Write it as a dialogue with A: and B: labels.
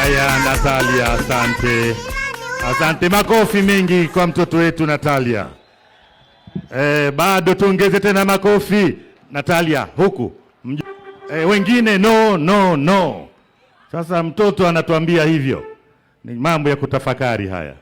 A: Haya, Natalia, asante. Asante, makofi mengi kwa mtoto wetu Natalia. Bado tuongeze tena makofi. Natalia, huku. Wengine no. Sasa mtoto anatuambia hivyo. Ni mambo ya kutafakari haya.